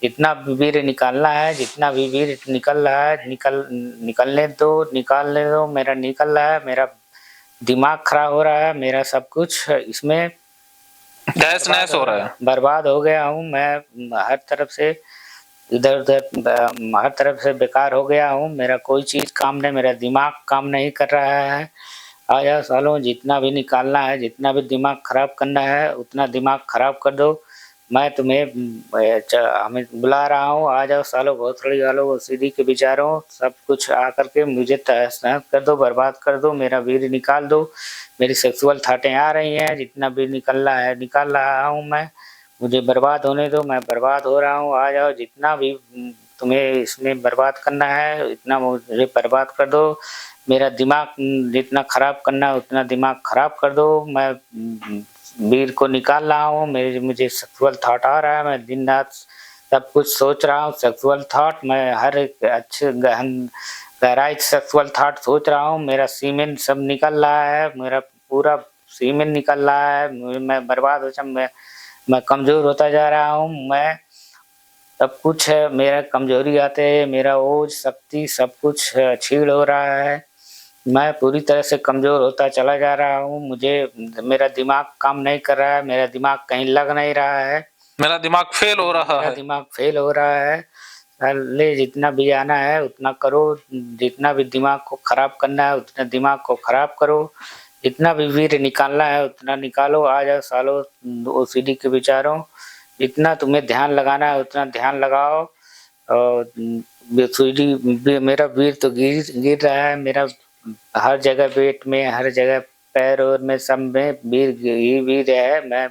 जितना भी वीर निकालना है, जितना भी वीर निकल रहा है निकलने दो, मेरा निकल रहा है, मेरा दिमाग खराब हो रहा है, मेरा सब कुछ इसमें तहस नहस हो रहा है, बर्बाद हो गया हूँ मैं, हर तरफ से इधर उधर हर तरफ से बेकार हो गया हूँ, मेरा कोई चीज काम नहीं, मेरा दिमाग काम नहीं कर रहा है। आ जाओ सालों, जितना भी निकालना है, जितना भी दिमाग खराब करना है उतना दिमाग खराब कर दो, मैं तुम्हें हमें बुला रहा हूँ, आ जाओ सालों भोसड़ी वालों, वो सीधी के विचारों, सब कुछ आकर के मुझे तहस नहस कर दो, बर्बाद कर दो, मेरा वीर निकाल दो, मेरी सेक्सुअल थाटें आ रही हैं, जितना भी निकलना है निकाल रहा हूँ मैं, मुझे बर्बाद होने दो, मैं बर्बाद हो रहा हूँ। आ जाओ, जितना भी तुम्हें इसमें बर्बाद करना है इतना मुझे बर्बाद कर दो, मेरा दिमाग जितना खराब करना है उतना दिमाग खराब कर दो, मैं वीर को निकाल रहा हूँ, मुझे सेक्सुअल थॉट आ रहा है, मैं दिन रात सब कुछ सोच रहा हूँ सेक्सुअल थॉट, मैं हर एक अच्छे गहराई सेक्सुअल थॉट सोच रहा हूँ, मेरा सीमेन सब निकल रहा है, मेरा पूरा सीमेन निकल रहा है, मैं बर्बाद हो मैं कमजोर होता जा रहा हूँ, मैं सब कुछ है, मेरा कमजोरी आते है, मेरा ओज शक्ति सब कुछ छीड़ हो रहा है, मैं पूरी तरह से कमज़ोर होता चला जा रहा हूँ। मुझे मेरा दिमाग काम नहीं कर रहा है, मेरा दिमाग कहीं लग नहीं रहा है। मेरा दिमाग फेल हो रहा मेरा है। दिमाग फेल हो रहा है। साले जितना भी आना है उतना करो, जितना भी दिमाग को खराब करना है उतना दिमाग को खराब करो, जितना भी वीर्य निकालना है उतना निकालो। आ जाओ सालों ओसीडी के विचारों, जितना तुम्हें ध्यान लगाना है उतना ध्यान लगाओ। और ओसीडी मेरा वीर तो गिर गिर रहा है, मेरा हर जगह पेट में, हर जगह पैर और में सब में वीर ही वीर है। मैं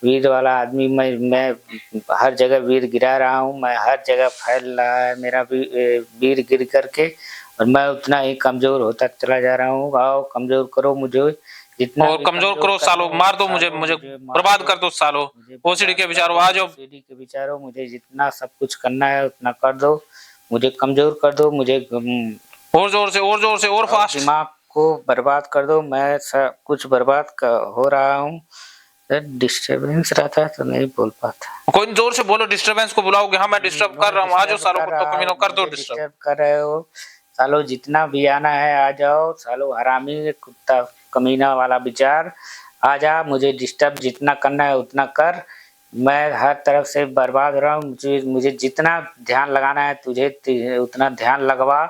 वीर वाला आदमी, मैं हर जगह वीर गिरा रहा हूँ, मैं हर जगह फैल रहा है मेरा वीर गिर करके, और मैं उतना ही कमजोर होता चला जा रहा हूँ। आओ कमजोर करो मुझे, जितना और भी कमजोर कमजोर करो करना सालो, हो मार दो मुझे, सालो मुझे मार बर्बाद दो, कर दो सालो। मुझे ओसीडी बर्बाद के कर विचारों दो। आ जाओ। सीढ़ी के विचारों, मुझे जितना सब कुछ करना है उतना कर दो, मुझे कमजोर कर दो, मुझे और जोर से, और जोर से, और फास्ट। दिमाग को बर्बाद कर दो। मैं सब कुछ बर्बाद हो रहा हूँ। डिस्टरबेंस रहता है तो नहीं बोल पाता। कोई जोर से बोलो, डिस्टर्बेंस को बुलाओगे। हाँ मैं डिस्टर्ब कर मैं रहा हूँ, आ जाओ डिस्टर्ब सालो कर कुत्तों रहा कमीनों, हूँ, कर दो मुझे डिस्टर्ब। डिस्टर्ब कर रहे हो सालो। जितना भी आना है आ जाओ सालो, हरामी कुत्ता कमीना वाला विचार आ जा। मुझे डिस्टर्ब जितना करना है उतना कर, मैं हर तरफ से बर्बाद हो रहा हूँ। मुझे जितना ध्यान लगाना है तुझे उतना ध्यान लगवा,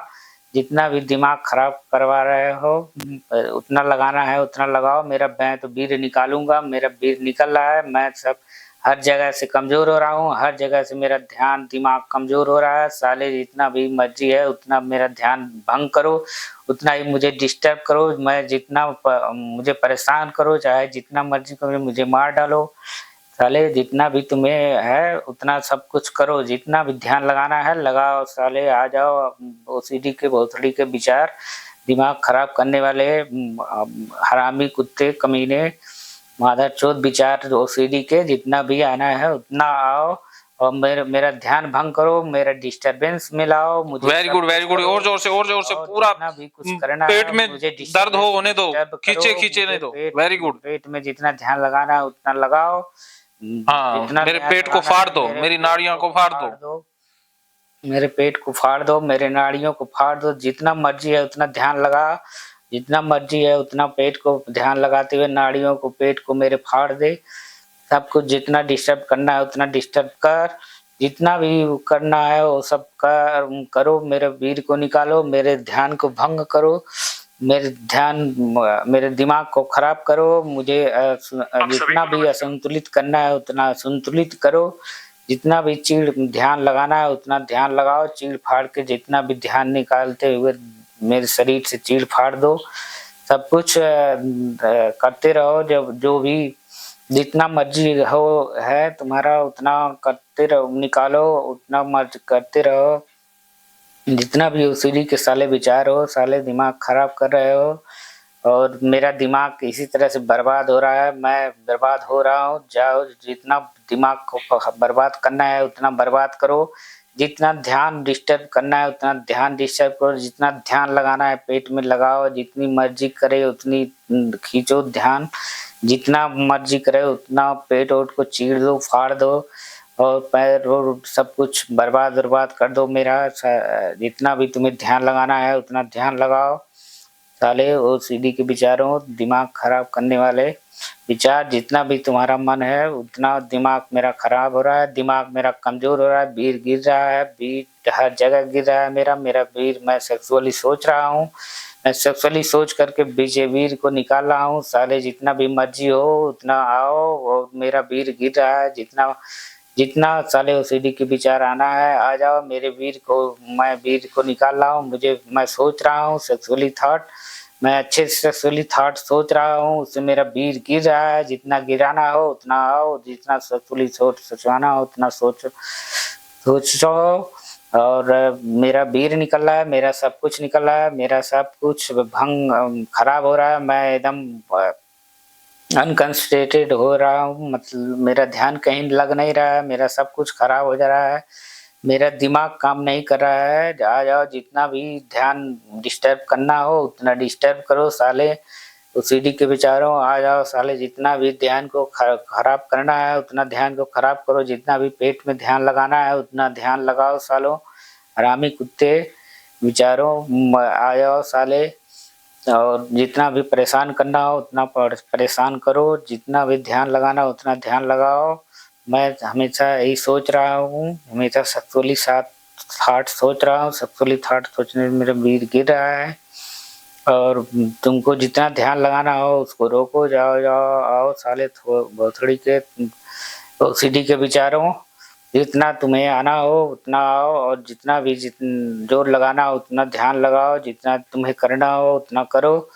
जितना भी दिमाग खराब करवा रहे हो उतना लगाना है उतना लगाओ। मैं तो वीर निकालूंगा, मेरा वीर निकल रहा है। मैं सब हर जगह से कमजोर हो रहा हूँ, हर जगह से मेरा ध्यान दिमाग कमजोर हो रहा है। साले जितना भी मर्जी है उतना मेरा ध्यान भंग करो, उतना ही मुझे डिस्टर्ब करो, मैं जितना मुझे परेशान करो, चाहे जितना मर्जी करो, मुझे मार डालो। साले जितना भी तुम्हें है उतना सब कुछ करो, जितना भी ध्यान लगाना है लगाओ। साले आ जाओ ओसीडी के भोसड़ी के विचार, दिमाग खराब करने वाले हरामी कुत्ते कमीने मादरचोद विचार ओसीडी के, जितना भी आना है उतना आओ और मेरा ध्यान भंग करो, मेरा डिस्टरबेंस में लाओ। मुझे वेरी सब गुड, कुछ वेरी गुड। करो, और जोर से, और जोर से, और पूरा जितना भी कुछ करना पेट है में मुझे दर्द हो होने दो, डिस्टर्ब करो। खींचे खींचे मुझे नहीं दो। Very good. पेट में जितना ध्यान लगाना है उतना लगाओ, हाँ, जितना मेरे ध्यान पेट को लगाना फाड़ है दो, मेरे मेरी पेट नाड़ियों को को फाड़ फाड़ दो। दो, मेरे पेट को फाड़ दो, मेरे नाड़ियों को फाड़ दो। जितना मर्जी है उतना ध्यान लगा, जितना मर्जी है उतना पेट को ध्यान लगाते हुए नाड़ियों को पेट को मेरे फाड़ दे। सब कुछ जितना डिस्टर्ब करना है उतना डिस्टर्ब कर, जितना भी करना है वो सब करो। मेरे वीर को निकालो, मेरे ध्यान को भंग करो, मेरे दिमाग को खराब करो। मुझे जितना भी असंतुलित करना है उतना संतुलित करो, जितना भी चीड़ ध्यान लगाना है उतना ध्यान लगाओ। चीड़ फाड़ के जितना भी ध्यान निकालते हुए मेरे शरीर से चीड़ फाड़ दो। सब कुछ करते रहो, जब जो भी जितना मर्जी हो है तुम्हारा उतना करते रहो, निकालो उतना मर्ज करते रहो। जितना भी ओसीडी के साले विचार हो, साले दिमाग खराब कर रहे हो, और मेरा दिमाग इसी तरह से बर्बाद हो रहा है, मैं बर्बाद हो रहा हूँ। जाओ जितना दिमाग को बर्बाद करना है उतना बर्बाद करो, जितना ध्यान डिस्टर्ब करना है उतना ध्यान डिस्टर्ब करो, जितना ध्यान लगाना है पेट में लगाओ, जितनी मर्जी करे उतनी खींचो ध्यान, जितना मर्जी करे उतना पेट ओट को चीर दो, फाड़ दो, और पैर और सब कुछ बर्बाद कर दो मेरा। जितना भी तुम्हें ध्यान लगाना है उतना ध्यान लगाओ। साले ओसीडी के विचारों, दिमाग खराब करने वाले विचार, जितना भी तुम्हारा मन है उतना दिमाग मेरा खराब हो रहा है, दिमाग मेरा कमजोर हो रहा है, वीर गिर रहा है, वीर हर जगह गिर रहा है मेरा वीर। मैं सेक्सुअली सोच रहा हूँ, मैं सेक्सुअली सोच करके बीजे वीर को निकाल रहा हूँ। साले जितना भी मर्जी हो उतना आओ, और मेरा वीर गिर रहा है, जितना जितना साले ओसीडी के विचार आना है आ जाओ। मेरे वीर को, मैं वीर को निकाल रहा हूँ, मैं सोच रहा हूँ सेक्सुअली थॉट, मैं अच्छे से सेक्सुअली थॉट सोच रहा हूँ, उससे मेरा वीर गिर रहा है। जितना गिराना हो उतना आओ, जितना सेक्सुअली सोचवाना हो उतना सोचो, और मेरा वीर निकल रहा है, मेरा सब कुछ निकल रहा है, मेरा सब कुछ भंग खराब हो रहा है। मैं एकदम अनकंसंट्रेटेड हो रहा हूँ, मतलब मेरा ध्यान कहीं लग नहीं रहा है, मेरा सब कुछ खराब हो जा रहा है, मेरा दिमाग काम नहीं कर रहा है। आ जाओ, जितना भी ध्यान डिस्टर्ब करना हो उतना डिस्टर्ब करो। साले ओसीडी के विचारों आ जाओ, साले जितना भी ध्यान को खराब करना है उतना ध्यान को खराब करो, जितना भी पेट में ध्यान लगाना है उतना ध्यान लगाओ। सालों हरामी कुत्ते विचारों आ जाओ साले, और जितना भी परेशान करना हो उतना परेशान करो, जितना भी ध्यान लगाना हो उतना ध्यान लगाओ। मैं हमेशा यही सोच रहा हूँ, हमेशा सक्सेसफुली थॉट सोच रहा हूँ, सक्सेसफुली थॉट सोचने में मेरा वीर गिर रहा है। और तुमको जितना ध्यान लगाना हो उसको रोको, जाओ जाओ आओ साले भोसड़ी के ओसीडी के विचारों। जितना तुम्हें आना हो उतना आओ, और जितना भी जोर लगाना हो उतना ध्यान लगाओ, जितना तुम्हें करना हो उतना करो,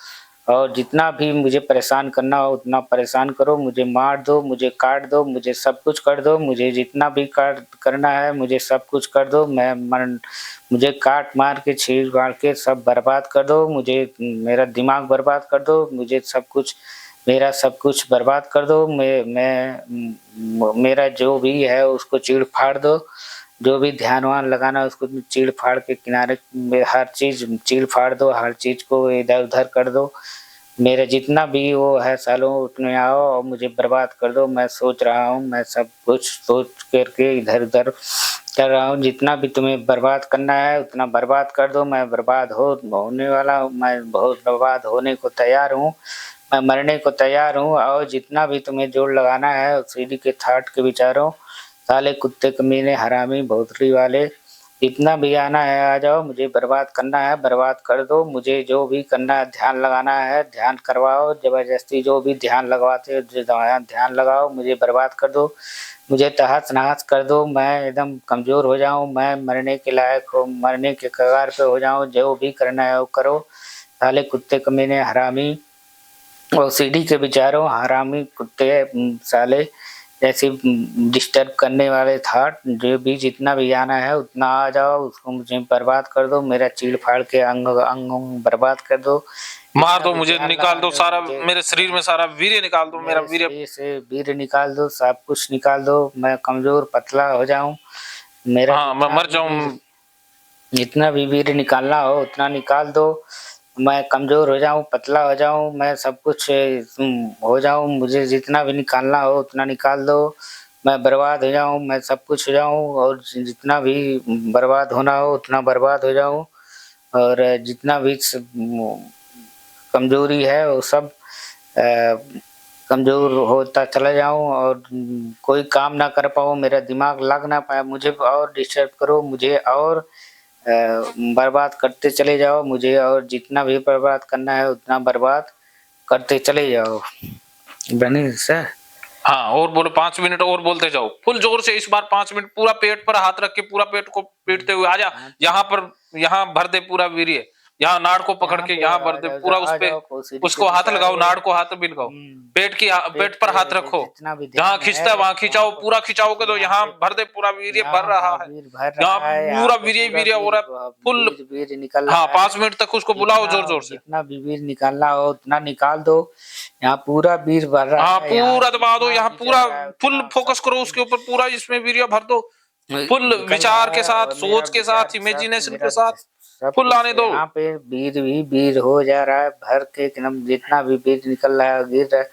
और जितना भी मुझे परेशान करना हो उतना परेशान करो। मुझे मार दो, मुझे काट दो, मुझे सब कुछ कर दो, मुझे जितना भी काट करना है मुझे सब कुछ कर दो। मुझे काट मार के छील फाड़ के सब बर्बाद कर दो, मुझे मेरा दिमाग बर्बाद कर दो, मुझे सब कुछ मेरा सब कुछ बर्बाद कर दो। मेरा जो भी है उसको चीड़ फाड़ दो, जो भी ध्यान वान लगाना है उसको चीड़ फाड़ के किनारे हर चीज चीड़ फाड़ दो, हर चीज को इधर उधर कर दो। मेरा जितना भी वो है सालों उतने आओ और मुझे बर्बाद कर दो। मैं सोच रहा हूँ, मैं सब कुछ सोच करके इधर उधर कर रहा हूँ। जितना भी तुम्हें बर्बाद करना है उतना बर्बाद कर दो। मैं बर्बाद होने वाला हूँ, मैं बहुत बर्बाद होने को तैयार हूँ, मैं मरने को तैयार हूँ। और जितना भी तुम्हें जोर लगाना है सीढ़ी के थाट के विचारों, साले कुत्ते कमीने हरामी भोसड़ी वाले, जितना भी आना है आ जाओ, मुझे बर्बाद करना है बर्बाद कर दो। मुझे जो भी करना है ध्यान लगाना है ध्यान करवाओ, जबरदस्ती जो भी ध्यान लगवाते हो ध्यान लगाओ, मुझे बर्बाद कर दो, मुझे तहस नहस कर दो। मैं एकदम कमजोर हो जाऊं, मैं मरने के लायक हो, मरने के कगार पे हो जाऊं। जो भी करना है वो करो, साले कुत्ते कमीने हरामी ओसीडी के विचारों, हरामी कुत्ते साले ऐसे डिस्टर्ब करने वाले थॉट। जो भी जितना भी आना है उतना आ जाओ, उसको मुझे बर्बाद कर दो, मेरा चीड़ फाड़ के अंग अंग बर्बाद कर दो। मार जितना दो भी मुझे, ध्यान निकाल दो लगाना सारा मुझे मेरे शरीर में सारा वीर्य निकाल दो, मेरा मेरे वीर्य। शरीर से वीर निकाल दो, सब कुछ निकाल दो, मैं कमजोर पतला हो जाऊं। मेरा हाँ मैं मर जाऊं। जितना भी वीर निकालना हो उतना निकाल दो। मैं कमजोर हो जाऊं, पतला हो जाऊं, मैं सब कुछ हो जाऊं, मुझे जितना भी निकालना हो उतना निकाल दो। मैं बर्बाद हो जाऊं, मैं सब कुछ हो जाऊं, और जितना भी बर्बाद होना हो उतना बर्बाद हो जाऊं। और जितना भी कमजोरी है वो सब कमजोर होता चला जाऊं, और कोई काम ना कर पाऊं, मेरा दिमाग लग ना पाए, मुझे और डिस्टर्ब करो, मुझे और बर्बाद करते चले जाओ, मुझे और जितना भी बर्बाद करना है उतना बर्बाद करते चले जाओ। बनी सर। हाँ और बोलो, 5 मिनट और बोलते जाओ फुल जोर से, इस बार 5 मिनट पूरा पेट पर हाथ रख के पूरा पेट को पीटते हुए आजा। यहाँ पर, यहाँ भर दे पूरा वीर्य, यहाँ नाड़ को पकड़ यहाँ के पे यहाँ भर दे पूरा, उस आ पे जाओ कोसीडी के उसको हाथ लगाओ, विचारों। नाड़ को हाथ भी लगाओ, पेट की पेट पर हाथ पे रखो, जितना भी जहां ध्यान खींचता है है वहां वहाँ खिंचाओ, पर पूरा खिंचाओगे तो यहाँ यहाँ पे भर दे, पूरा वीर्य भर यहाँ रहा है, वीर भर यहाँ रहा है, यहाँ पूरा पे वीर्य पूरा वीर्य हो वीर रहा है फुल। वीर वीर निकल हाँ रहा है। 5 मिनट तक उसको बुलाओ जोर जोर से। जितना भी वीर निकालना हो उतना निकाल दो, यहाँ पूरा वीर भर हाँ रहा है, यहाँ पूरा दबा दो, जितना यहाँ भी चल पूरा रहा है फुल उतना फोकस सब करो कुछ उसके ऊपर, पूरा इसमें वीडियो भर दो, फुल निकल विचार रहा के है। साथ, और मेरा सोच के विचार साथ, के साथ इमेजिनेशन मेरा के साथ सब फुल कुछ आने दो। यहाँ पे वीर भी वीर हो जा रहा है, भर के एकदम जितना भी वीर निकल रहा है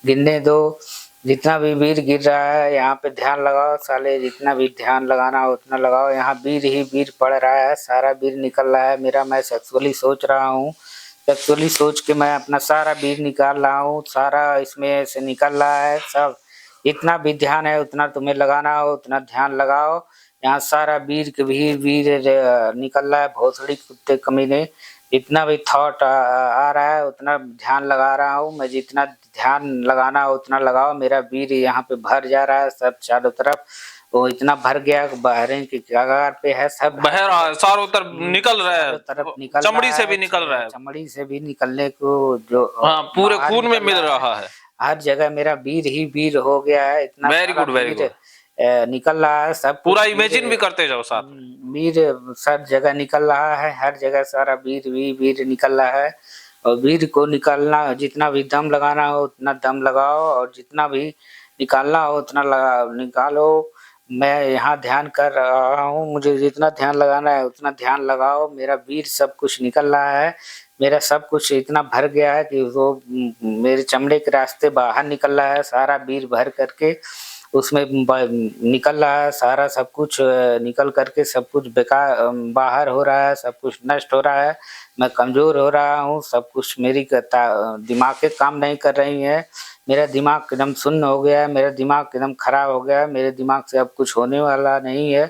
गिरने दो। जितना भी वीर गिर रहा है यहाँ पे ध्यान लगाओ, साले जितना भी ध्यान लगाना हो उतना लगाओ। यहाँ वीर ही वीर पड़ रहा है, सारा वीर निकल रहा है मेरा। मैं सक्सेसफुली सोच रहा हूँ, सक्सेसफुली सोच के मैं अपना सारा वीर निकाल रहा हूँ, सारा इसमें से निकल रहा है सब। जितना भी ध्यान है उतना तुम्हें लगाना हो उतना ध्यान लगाओ। यहाँ सारा वीर के वीर निकल रहा है, भोसड़ी कुत्ते कमीने। जितना भी थॉट आ रहा है उतना ध्यान लगा रहा हूँ मैं, जितना ध्यान लगाना हो उतना लगाओ। मेरा वीर यहाँ पे भर जा रहा है सब चारों तरफ, वो इतना भर गया बहरीन की कगार पे है, सब हर बह रहा है, चारों तरफ निकल रहा चारों तरफ है, निकल चमड़ी रहा से है, भी निकल रहा है, चमड़ी से भी निकलने को जो हाँ पूरे बाहर खून में निकल मिल रहा है। रहा है। हर जगह मेरा वीर ही वीर हो गया है, इतना वेरी सारा गुड वेरी वीर गुड। निकल रहा है, सब पूरा कुछ वीर इमेजिन भी करते जाओ साथ में। वीर सब जगह निकल रहा है, हर जगह सारा वीर वीर निकल रहा है। और वीर को निकालना, जितना भी दम लगाना हो उतना दम लगाओ, और जितना भी निकालना हो उतना निकालो। मैं यहाँ ध्यान कर रहा हूँ, मुझे जितना ध्यान लगाना है उतना ध्यान लगाओ। मेरा वीर सब कुछ निकल रहा है, मेरा सब कुछ इतना भर गया है कि वो मेरे चमड़े के रास्ते बाहर निकल रहा है, सारा वीर भर करके उसमें निकल रहा है सारा सब कुछ, निकल करके सब कुछ बेकार बाहर हो रहा है, सब कुछ नष्ट हो रहा है, मैं कमज़ोर हो रहा हूँ, सब कुछ मेरी दिमाग काम नहीं कर रही है, मेरा दिमाग एकदम सुन्न हो गया है, मेरा दिमाग एकदम खराब हो गया है, मेरे दिमाग से अब कुछ होने वाला नहीं है,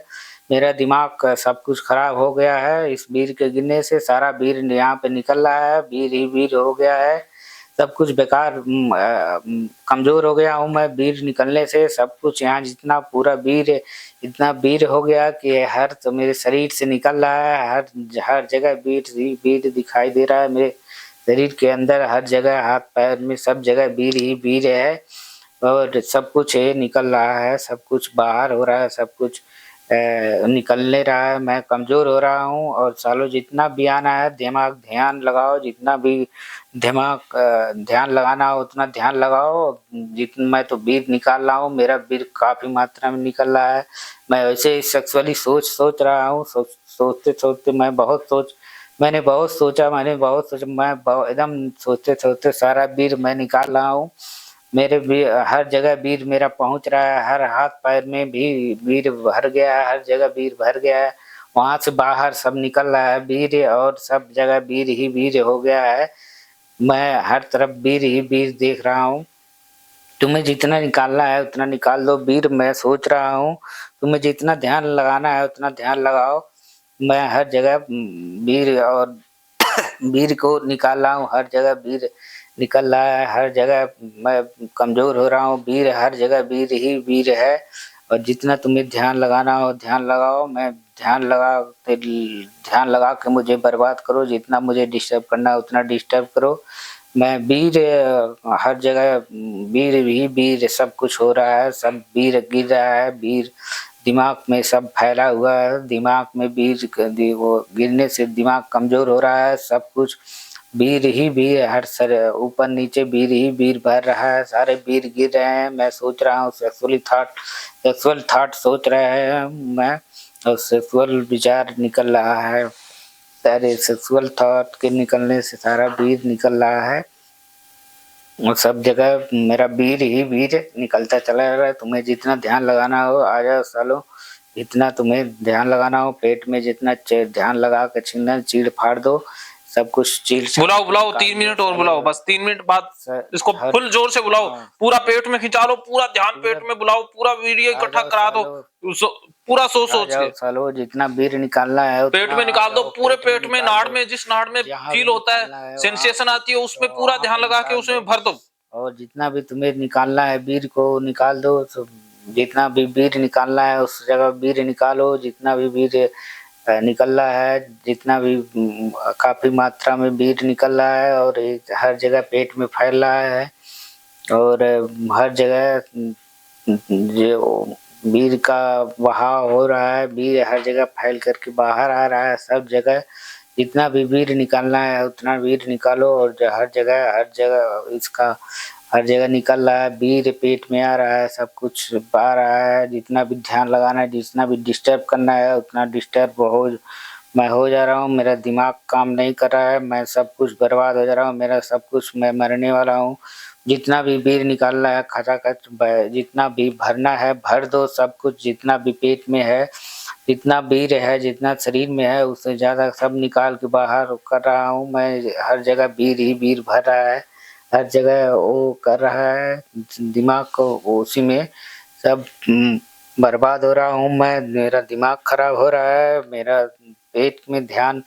मेरा दिमाग सब कुछ खराब हो गया है। इस बीर के गिरने से सारा बीर यहाँ पे निकल रहा है, बीर ही बीर हो गया है, सब कुछ बेकार, कमज़ोर हो गया हूँ मैं बीर निकलने से, सब कुछ यहाँ जितना पूरा बीर इतना बीर हो गया कि हर तो मेरे शरीर से निकल रहा है, हर जगह बीर ही बीर दिखाई दे रहा है, मेरे शरीर के अंदर हर जगह हाथ पैर में सब जगह बीर ही बीर है, और सब कुछ ये निकल रहा है, सब कुछ बाहर हो रहा है, सब कुछ निकलने रहा है, मैं कमज़ोर हो रहा हूँ। और सालों जितना भी आना है दिमाग ध्यान लगाओ, जितना भी दिमाग ध्यान लगाना हो उतना ध्यान लगाओ, जितना मैं तो बीर निकाल रहा हूँ, मेरा बीर काफ़ी मात्रा में निकल रहा है, मैं वैसे ही सेक्सुअली सोच रहा हूँ, सोचते सोचते मैंने बहुत सोचा, मैं एकदम सोचते सोचते सारा बीर मैं निकाल रहा हूँ, मेरे भी हर जगह बीर मेरा पहुंच रहा है, हर हाथ पैर में भी बीर भर गया है, हर जगह बीर भर गया है, वहां से बाहर सब निकल रहा है बीर, और सब जगह बीर ही बीर हो गया है, मैं हर तरफ बीर ही बीर देख रहा हूँ। तुम्हें जितना निकालना है उतना निकाल दो बीर, मैं सोच रहा हूँ तुम्हें जितना ध्यान लगाना है उतना ध्यान लगाओ, मैं हर जगह बीर और बीर को निकाल रहा हूँ, हर जगह बीर निकल रहा है, हर जगह मैं कमज़ोर हो रहा हूँ, बीर हर जगह बीर ही बीर है, और जितना तुम्हें ध्यान लगाना हो ध्यान लगाओ, मैं ध्यान लगा के मुझे बर्बाद करो, जितना मुझे डिस्टर्ब करना है उतना डिस्टर्ब करो, मैं बीर हर जगह बीर ही बीर सब कुछ हो रहा है, सब बीर गिर रहा है, बीर दिमाग में सब फैला हुआ है, दिमाग में बीर वो गिरने से दिमाग कमज़ोर हो रहा है, सब कुछ बीर ही बीर, हर सर ऊपर नीचे बीर ही बीर भर रहा है, सारे बीर गिर रहे हैं, मैं सोच रहा हूँ सेक्सुअल थॉट सोच रहे हैं मैं, और सेक्सुअल विचार निकल रहा है, सारे सेक्सुअल थॉट के निकलने से सारा बीर निकल रहा है, और सब जगह मेरा बीर ही बीर निकलता चला जा रहा है। तुम्हें जितना ध्यान लगाना हो आ जाओ सालो, जितना तुम्हें ध्यान लगाना हो पेट में जितना ध्यान लगा के छीना चीड़ फाड़ दो, सब कुछ चीड़ बुलाओ बुलाओ 3 मिनट और बुलाओ, बस 3 मिनट बाद इसको फुल जोर से बुलाओ, पूरा पेट में खिंचा लो, पूरा ध्यान पेट में बुलाओ, पूरा वीडियो इकट्ठा करा दो, पूरा सोच के सालो जितना बीर निकालना है पेट में निकाल दो, पूरे पेट में नाड़ में, जिस नाड़ में फील होता है सेंसेशन आती है उसमें पूरा ध्यान लगा के उसमें भर दो, और जितना भी तुम्हें निकालना है बीर को निकाल दो, जितना भी बीर निकालना है उस जगह बीर निकालो, जितना भी बीर निकल रहा है, जितना भी काफ़ी मात्रा में बीर निकल रहा है, और हर जगह पेट में फैल रहा है, और हर जगह जो बीर का बहाव हो रहा है, बीर हर जगह फैल करके बाहर आ रहा है, सब जगह जितना भी बीर निकालना है उतना बीर निकालो, और हर जगह इसका हर जगह निकल रहा है, बीर पेट में आ रहा है, सब कुछ आ रहा है, जितना भी ध्यान लगाना है, जितना भी डिस्टर्ब करना है उतना डिस्टर्ब मैं हो जा रहा हूँ, मेरा दिमाग काम नहीं कर रहा है, मैं सब कुछ बर्बाद हो जा रहा हूँ, मेरा सब कुछ मैं मरने वाला हूँ, जितना भी बीर निकालना है खचाखच जितना भी भरना है भर दो, सब कुछ जितना भी पेट में है, जितना बीर है, जितना शरीर में है उससे ज़्यादा सब निकाल के बाहर कर रहा हूँ मैं, हर जगह बीर ही बीर भर रहा है, हर जगह वो कर रहा है, दिमाग को उसी में सब बर्बाद हो रहा हूँ मैं, मेरा दिमाग खराब हो रहा है, मेरा पेट में ध्यान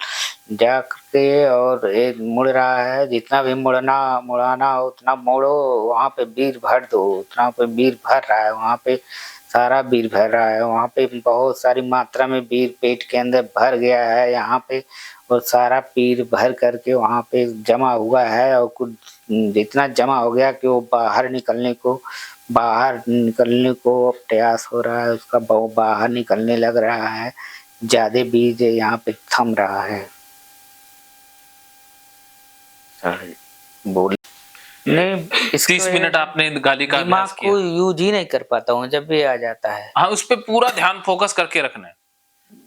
जा करके और एक मुड़ रहा है, जितना भी मुड़ाना हो उतना मोड़ो, वहाँ पे बीर भर दो, उतना पे बीर भर रहा है, वहाँ पे सारा बीर भर रहा है, वहाँ पे बहुत सारी मात्रा में बीर पेट के अंदर भर गया है यहाँ पे, और सारा बीर भर करके वहाँ पे जमा हुआ है, और कुछ जितना जमा हो गया कि वो बाहर निकलने को प्रयास हो रहा है, उसका बाहर निकलने लग रहा है, ज्यादा बीज यहाँ पे थम रहा है। बोल नहीं, 30 मिनट आपने गाली का दिमाग अभ्यास किया, को यूज ही नहीं कर पाता हूँ, जब भी आ जाता है हाँ उस पे पूरा ध्यान फोकस करके रखना है,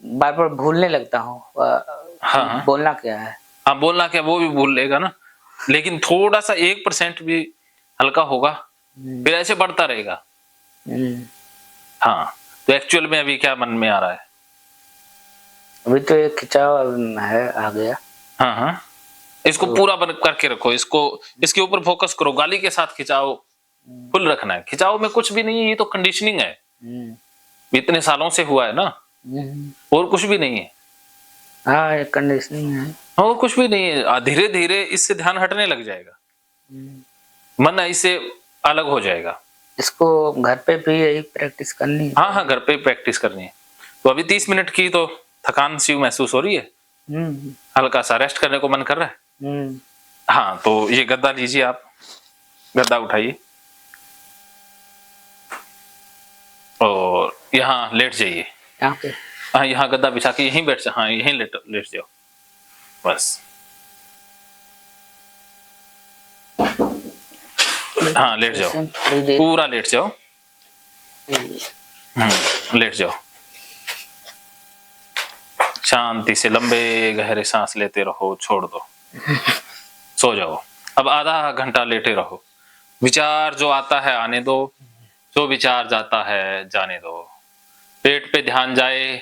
बार बार भूलने लगता हूँ, हाँ बोलना क्या है, हाँ बोलना क्या वो भी भूल लेगा ना, लेकिन थोड़ा सा 1% भी हल्का होगा फिर ऐसे बढ़ता रहेगा, हाँ, तो एक्चुअल में अभी क्या मन में आ रहा है? अभी तो एक खिंचाव है, आ गया। हाँ हाँ, इसको पूरा बंद करके रखो, इसको इसके ऊपर फोकस करो, गाली के साथ खिंचाव फुल रखना है। खिंचाव में कुछ भी नहीं है, ये तो कंडीशनिंग है, इतने सालों से हुआ है ना, और कुछ भी नहीं है। हाँ, एक कंडीशनिंग है, और कुछ भी नहीं है। धीरे धीरे इससे ध्यान हटने लग जाएगा, मन इससे अलग हो जाएगा। इसको घर पे भी यही प्रैक्टिस करनी है। हाँ हाँ, घर पे प्रैक्टिस करनी है। तो अभी 30 मिनट की तो थकान सी महसूस हो रही है, हल्का सा रेस्ट करने को मन कर रहा है। हाँ, तो ये गद्दा लीजिए, आप गद्दा उठाइए और यहाँ लेट जाइए। यहाँ पे? हाँ, यहाँ गद्दा बिछा के यहीं बैठ जाओ। हाँ, यहीं लेट लेट जाओ बस। हाँ, लेट जाओ, पूरा लेट जाओ। लेट जाओ, शांति से लंबे गहरे सांस लेते रहो, छोड़ दो, सो जाओ। अब आधा घंटा लेटे रहो। विचार जो आता है आने दो, जो विचार जाता है जाने दो। पेट पे ध्यान जाए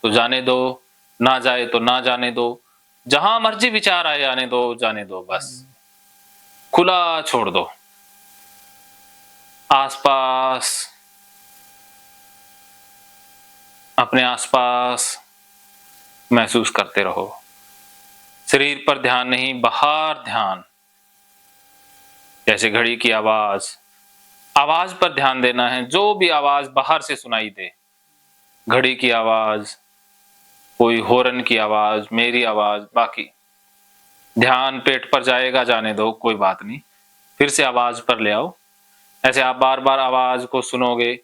तो जाने दो, ना जाए तो ना जाने दो। जहां मर्जी विचार आए आने दो, जाने दो, बस खुला छोड़ दो। आसपास, अपने आसपास महसूस करते रहो। शरीर पर ध्यान नहीं, बाहर ध्यान। जैसे घड़ी की आवाज, आवाज पर ध्यान देना है। जो भी आवाज बाहर से सुनाई दे, घड़ी की आवाज, कोई हॉर्न की आवाज, मेरी आवाज, बाकी ध्यान पेट पर जाएगा, जाने दो, कोई बात नहीं। फिर से आवाज पर ले आओ। ऐसे आप बार बार आवाज को सुनोगे।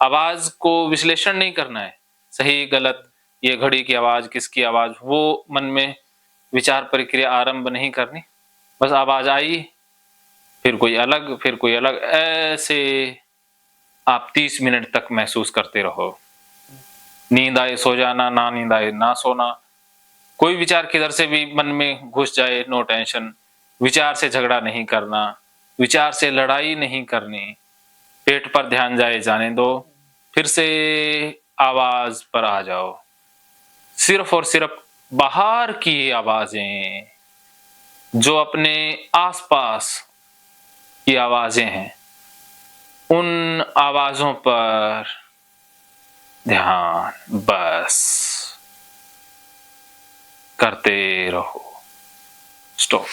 आवाज को विश्लेषण नहीं करना है, सही गलत, ये घड़ी की आवाज, किसकी आवाज, वो मन में विचार प्रक्रिया आरंभ नहीं करनी। बस आवाज आई, फिर कोई अलग, फिर कोई अलग, ऐसे आप 30 मिनट तक महसूस करते रहो। नींद आए सो जाना, ना नींद आए ना सोना। कोई विचार किधर से भी मन में घुस जाए, नो टेंशन। विचार से झगड़ा नहीं करना, विचार से लड़ाई नहीं करनी। पेट पर ध्यान जाए, जाने दो। फिर से आवाज पर आ जाओ। सिर्फ और सिर्फ बाहर की आवाजें, जो अपने आसपास की आवाजें हैं, उन आवाजों पर ध्यान बस करते रहो। स्टॉप।